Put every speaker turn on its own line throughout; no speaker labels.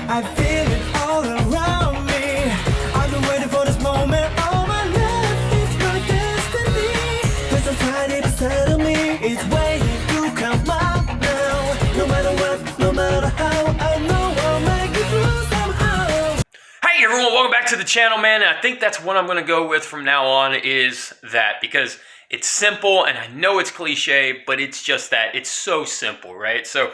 I feel it all around me. I've been waiting for this moment all my life. It's my destiny. There's a tiny percent of me. It's waiting to come out now. No matter what, no matter how, I know I'll make it through somehow.
Hey everyone, welcome back to the channel, man. And I think that's what I'm going to go with from now on, is that, because it's simple, and I know it's cliche, but it's just that. It's so simple, right? So,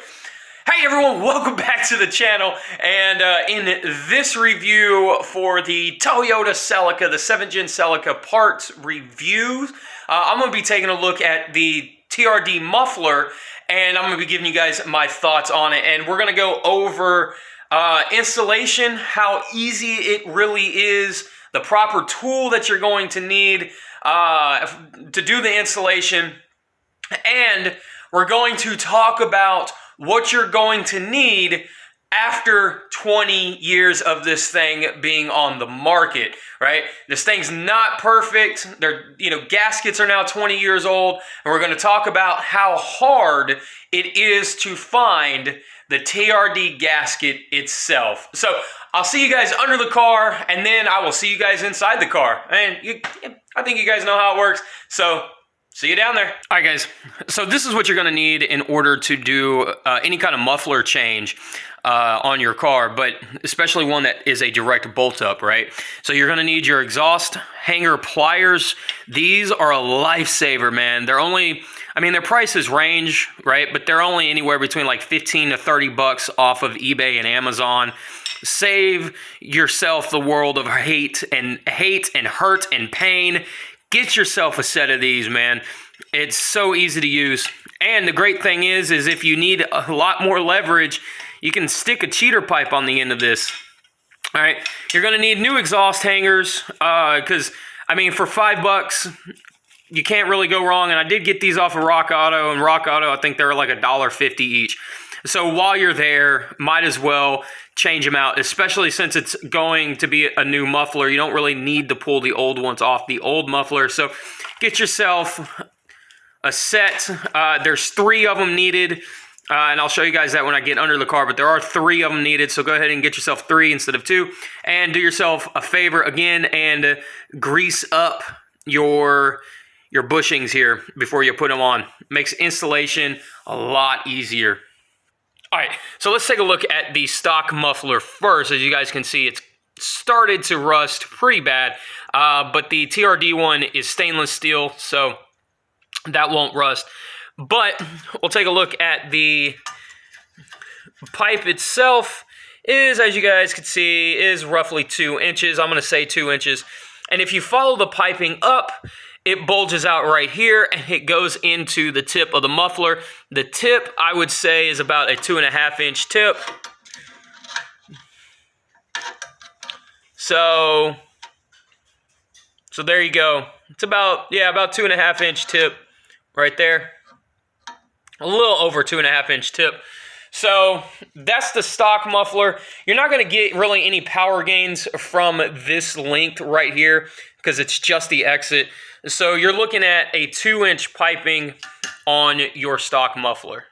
hey everyone, welcome back to the channel. And in this review for the Toyota Celica, the 7th Gen Celica parts review, I'm going to be taking a look at the TRD muffler, and I'm going to be giving you guys my thoughts on it. And we're going to go over installation, how easy it really is, the proper tool that you're going to need to do the installation, and we're going to talk about what you're going to need after 20 years of this thing being on the market, right? This thing's not perfect. Gaskets are now 20 years old, and we're going to talk about how hard it is to find the TRD gasket itself. So I'll see you guys under the car, and then I will see you guys inside the car. And I think you guys know how it works, so see you down there. All right, guys, so this is what you're gonna need in order to do any kind of muffler change on your car, but especially one that is a direct bolt up, right? So you're gonna need your exhaust hanger pliers. These are a lifesaver, man. They're only, I mean, their prices range, right? But they're only anywhere between like 15 to 30 bucks off of eBay and Amazon. Save yourself the world of hate and hurt and pain. Get yourself a set of these, man. It's so easy to use. And the great thing is if you need a lot more leverage, you can stick a cheater pipe on the end of this. All right, you're gonna need new exhaust hangers because, I mean, for $5, you can't really go wrong. And I did get these off of Rock Auto, and Rock Auto, I think they're like $1.50 each. So while you're there, might as well change them out, especially since it's going to be a new muffler. You don't really need to pull the old ones off the old muffler. So get yourself a set. There's 3 of them needed, and I'll show you guys that when I get under the car, but there are 3 of them needed, so go ahead and get yourself 3 instead of 2. And do yourself a favor again and grease up your bushings here before you put them on. Makes installation a lot easier. All right, so let's take a look at the stock muffler first. As you guys can see, it's started to rust pretty bad, but the TRD one is stainless steel, so that won't rust. But we'll take a look at the pipe itself. Is, as you guys can see, is roughly 2 inches. I'm going to say 2 inches. And if you follow the piping up, it bulges out right here, and it goes into the tip of the muffler. The tip, I would say, is about a 2.5 inch tip. So there you go. It's about 2.5 inch tip right there. A little over 2.5 inch tip. So that's the stock muffler. You're not going to get really any power gains from this length right here because it's just the exit. So you're looking at a 2-inch piping on your stock muffler.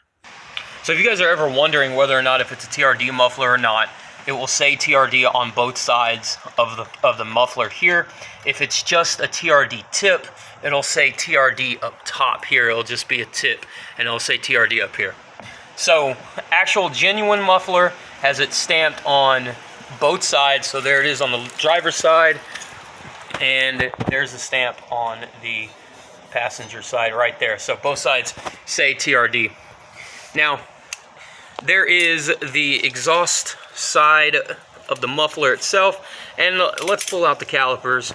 So if you guys are ever wondering whether or not if it's a TRD muffler or not, it will say TRD on both sides of the muffler here. If it's just a TRD tip, it'll say TRD up top here. It'll just be a tip, and it'll say TRD up here. So actual genuine muffler has it stamped on both sides. So there it is on the driver's side, and there's the stamp on the passenger side right there. So both sides say TRD. Now, there is the exhaust side of the muffler itself, and let's pull out the calipers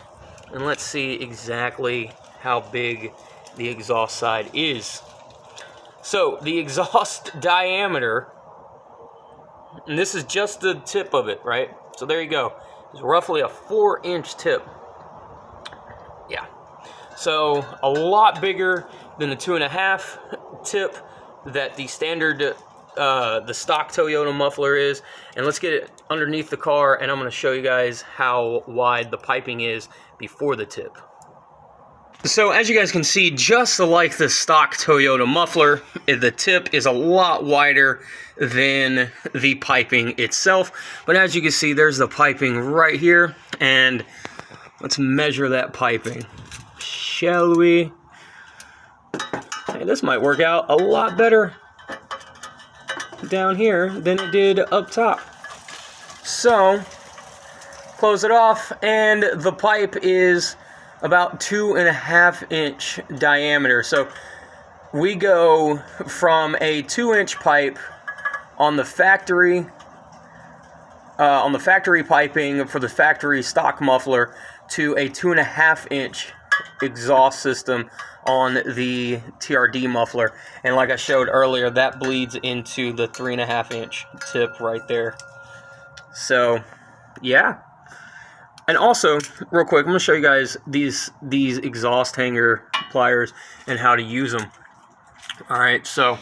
and let's see exactly how big the exhaust side is. So the exhaust diameter, and this is just the tip of it, right? So there you go. It's roughly a 4-inch tip. Yeah. So a lot bigger than the 2.5 tip that the standard, the stock Toyota muffler is. And let's get it underneath the car, and I'm going to show you guys how wide the piping is before the tip. So as you guys can see, just like the stock Toyota muffler, the tip is a lot wider than the piping itself. But as you can see, there's the piping right here. And let's measure that piping, shall we? Hey, this might work out a lot better down here than it did up top. So, close it off, and the pipe is about 2.5 inch diameter. So we go from a 2-inch pipe on the factory piping for the factory stock muffler to a 2.5 inch exhaust system on the TRD muffler. And like I showed earlier, that bleeds into the 3.5 inch tip right there. So yeah. And also, real quick, I'm going to show you guys these exhaust hanger pliers and how to use them. Alright, so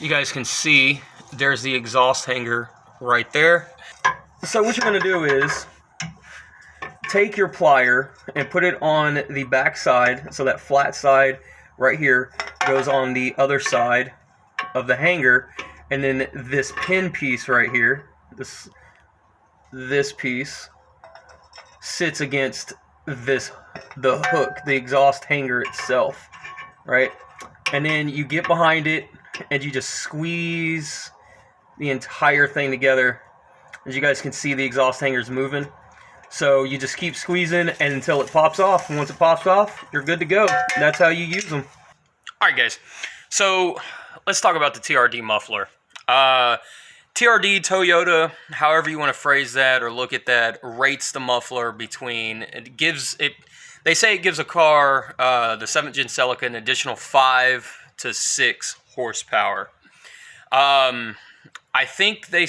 you guys can see there's the exhaust hanger right there. So what you're going to do is take your plier and put it on the back side, so that flat side right here goes on the other side of the hanger, and then this pin piece right here, this piece sits against the hook, the exhaust hanger itself, right? And then you get behind it and you just squeeze the entire thing together. As you guys can see, the exhaust hanger's moving. So you just keep squeezing and until it pops off. And once it pops off, you're good to go. That's how you use them. All right, guys. So let's talk about the TRD muffler. TRD, Toyota, however you want to phrase that or look at that, rates the muffler between, they say it gives a car, the 7th Gen Celica, an additional 5 to 6 horsepower. I think they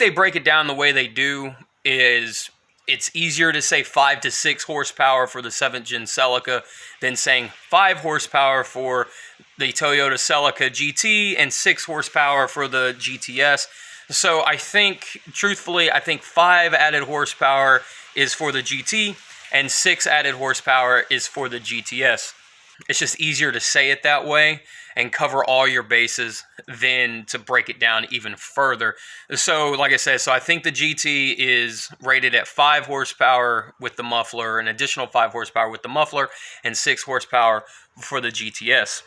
break it down the way they do is it's easier to say 5 to 6 horsepower for the 7th Gen Celica than saying 5 horsepower for the Toyota Celica GT and 6 horsepower for the GTS. So I think, truthfully, 5 added horsepower is for the GT and 6 added horsepower is for the GTS. It's just easier to say it that way and cover all your bases than to break it down even further. So, like I said, I think the GT is rated at 5 horsepower with the muffler, an additional 5 horsepower with the muffler, and 6 horsepower for the GTS.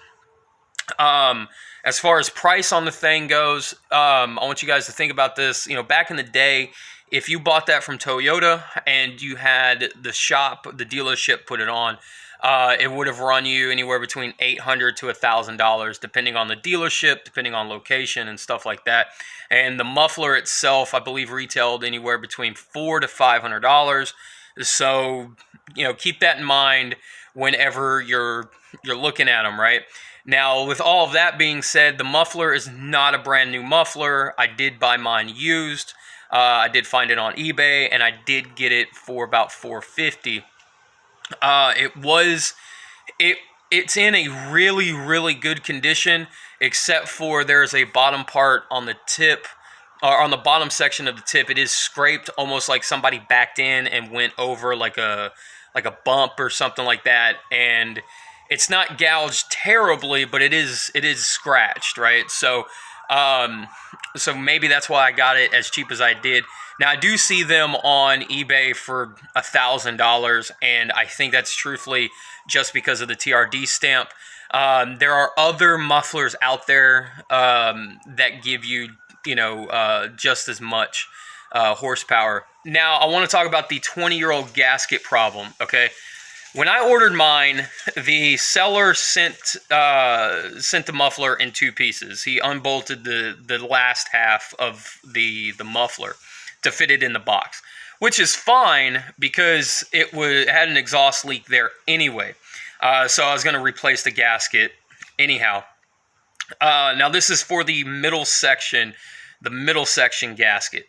As far as price on the thing goes, I want you guys to think about this. You know, back in the day, if you bought that from Toyota and you had the shop, the dealership put it on, it would have run you anywhere between $800 to $1,000, depending on the dealership, depending on location and stuff like that. And the muffler itself, I believe, retailed anywhere between $400 to $500. So, you know, keep that in mind whenever you're looking at them, right? Now, with all of that being said, the muffler is not a brand new muffler. I did buy mine used. I did find it on eBay, and I did get it for about $450. It's in a really, really good condition, except for there's a bottom part on the tip, or on the bottom section of the tip. It is scraped, almost like somebody backed in and went over like a bump or something like that. And it's not gouged terribly, but it is scratched, right? So maybe that's why I got it as cheap as I did. Now, I do see them on eBay for $1,000, and I think that's truthfully just because of the TRD stamp. There are other mufflers out there that give you, just as much horsepower. Now, I want to talk about the 20-year-old gasket problem, okay? When I ordered mine, the seller sent the muffler in 2 pieces. He unbolted the last half of the muffler to fit it in the box, which is fine because it had an exhaust leak there anyway. So I was going to replace the gasket anyhow. Now this is for the middle section gasket.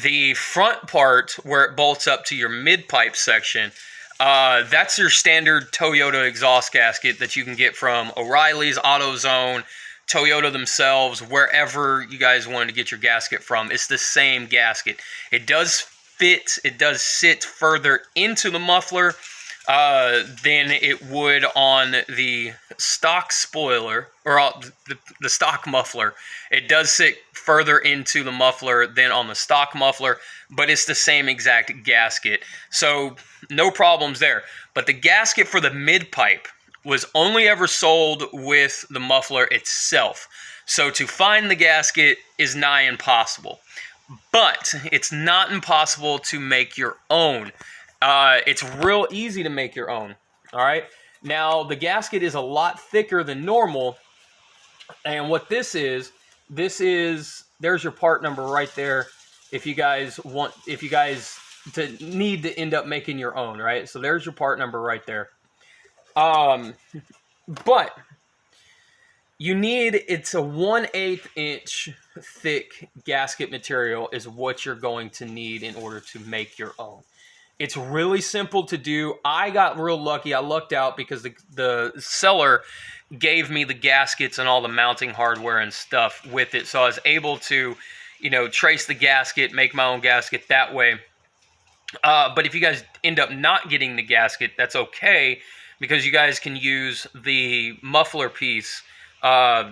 The front part where it bolts up to your mid-pipe section, that's your standard Toyota exhaust gasket that you can get from O'Reilly's, AutoZone, Toyota themselves, wherever you guys wanted to get your gasket from. It's the same gasket. It does fit, it does sit further into the muffler, than it would on the stock spoiler, or the stock muffler. It does sit further into the muffler than on the stock muffler, but it's the same exact gasket. So no problems there. But the gasket for the mid-pipe was only ever sold with the muffler itself. So to find the gasket is nigh impossible. But it's not impossible to make your own. It's real easy to make your own. All right. Now, the gasket is a lot thicker than normal. And what this is, there's your part number right there. If you guys need to end up making your own, right? So there's your part number right there. But you need, it's a 1/8 inch thick gasket material is what you're going to need in order to make your own. It's really simple to do. I got real lucky. I lucked out because the seller gave me the gaskets and all the mounting hardware and stuff with it. So I was able to, trace the gasket, make my own gasket that way. But if you guys end up not getting the gasket, that's okay, because you guys can use the muffler piece, or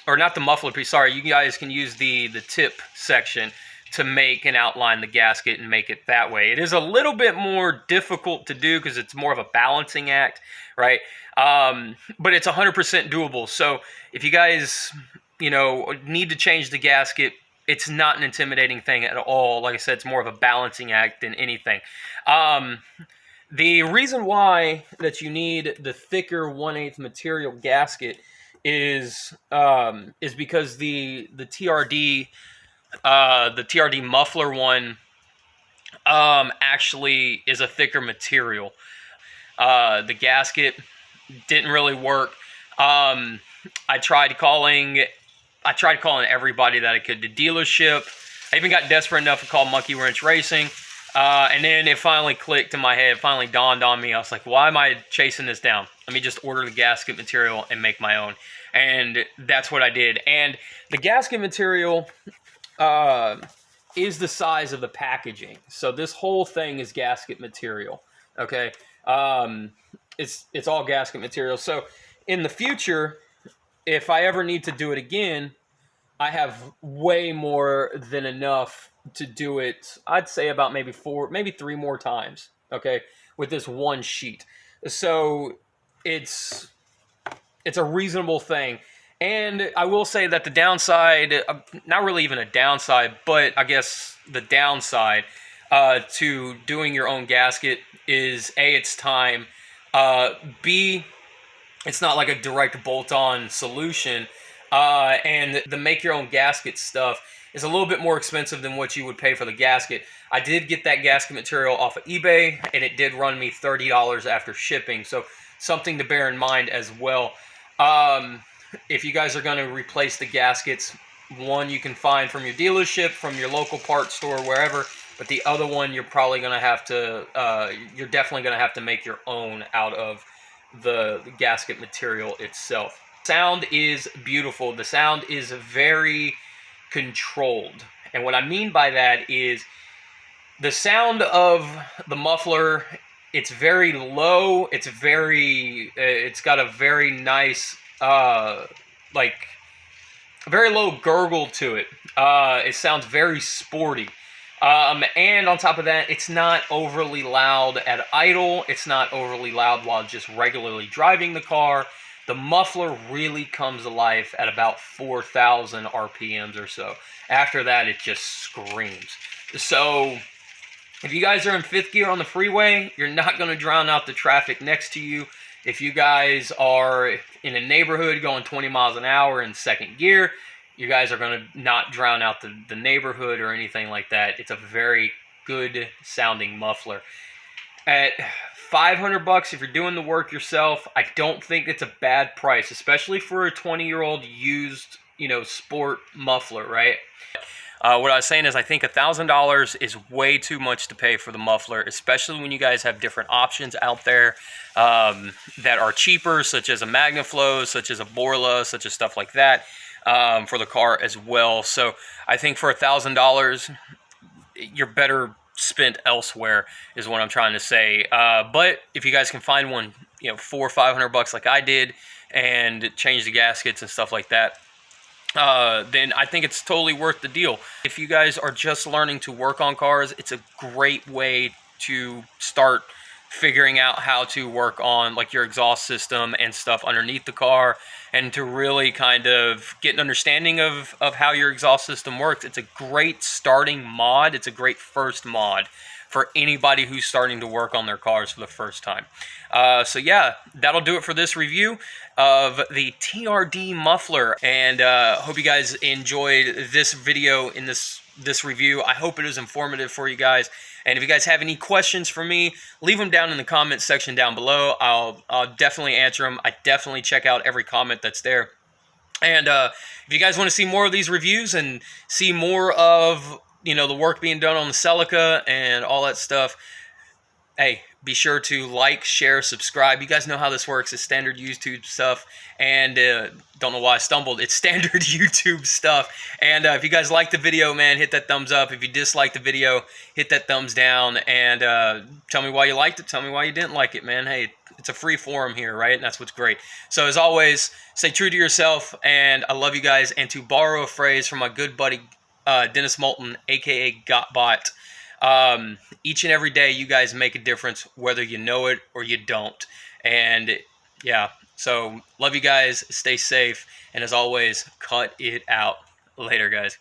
not the muffler piece, sorry, you guys can use the tip section to make and outline the gasket and make it that way. It is a little bit more difficult to do because it's more of a balancing act, right? But it's 100% doable. So if you guys, need to change the gasket, it's not an intimidating thing at all. Like I said, it's more of a balancing act than anything. The reason why that you need the thicker 1/8 material gasket is because the TRD muffler one actually is a thicker material. The gasket didn't really work. I tried calling everybody that I could. The dealership. I even got desperate enough to call Monkey Wrench Racing. And then it finally clicked in my head. It finally dawned on me. I was like, why am I chasing this down? Let me just order the gasket material and make my own. And that's what I did. And the gasket material is the size of the packaging. So this whole thing is gasket material. Okay. It's all gasket material. So in the future, if I ever need to do it again, I have way more than enough to do it. I'd say about maybe 3 more times. Okay. With this one sheet. So it's a reasonable thing. And I will say that the downside, not really even a downside, but I guess the downside to doing your own gasket is A, it's time. B, it's not like a direct bolt-on solution. And the make your own gasket stuff is a little bit more expensive than what you would pay for the gasket. I did get that gasket material off of eBay, and it did run me $30 after shipping. So something to bear in mind as well. If you guys are going to replace the gaskets, one you can find from your dealership, from your local parts store, wherever. But the other one, you're probably going to have to, you're definitely going to have to make your own out of the gasket material itself. Sound is beautiful. The sound is very controlled. And what I mean by that is the sound of the muffler, it's very low. It's got a very nice, very low gurgle to it. It sounds very sporty. And on top of that, it's not overly loud at idle. It's not overly loud while just regularly driving the car. The muffler really comes to life at about 4,000 RPMs or so. After that, it just screams. So if you guys are in 5th gear on the freeway, you're not going to drown out the traffic next to you. If you guys are in a neighborhood going 20 miles an hour in 2nd gear, you guys are going to not drown out the neighborhood or anything like that. It's a very good sounding muffler. At $500, if you're doing the work yourself, I don't think it's a bad price, especially for a 20-year-old used, sport muffler, right? What I was saying is I think $1,000 is way too much to pay for the muffler, especially when you guys have different options out there that are cheaper, such as a MagnaFlow, such as a Borla, such as stuff like that for the car as well. So I think for $1,000, you're better spent elsewhere is what I'm trying to say. But if you guys can find one, you know, $400 or $500 like I did, and change the gaskets and stuff like that, then I think it's totally worth the deal. If you guys are just learning to work on cars, it's a great way to start figuring out how to work on like your exhaust system and stuff underneath the car, and to really kind of get an understanding of how your exhaust system works. It's a great starting mod. It's a great first mod for anybody who's starting to work on their cars for the first time. So yeah, that'll do it for this review of the TRD muffler, and hope you guys enjoyed this video in this review. I hope it was informative for you guys. And if you guys have any questions for me, leave them down in the comments section down below. I'll definitely answer them. I definitely check out every comment that's there. And if you guys want to see more of these reviews and see more of, you know, the work being done on the Celica and all that stuff, hey, be sure to like, share, subscribe. You guys know how this works. It's standard YouTube stuff. And don't know why I stumbled. It's standard YouTube stuff. And if you guys like the video, man, hit that thumbs up. If you dislike the video, hit that thumbs down. And tell me why you liked it. Tell me why you didn't like it, man. Hey, it's a free forum here, right? And that's what's great. So as always, stay true to yourself. And I love you guys. And to borrow a phrase from my good buddy Dennis Moulton, a.k.a. GotBot, each and every day you guys make a difference, whether you know it or you don't. And yeah, so love you guys, stay safe, and as always, cut it out. Later, guys.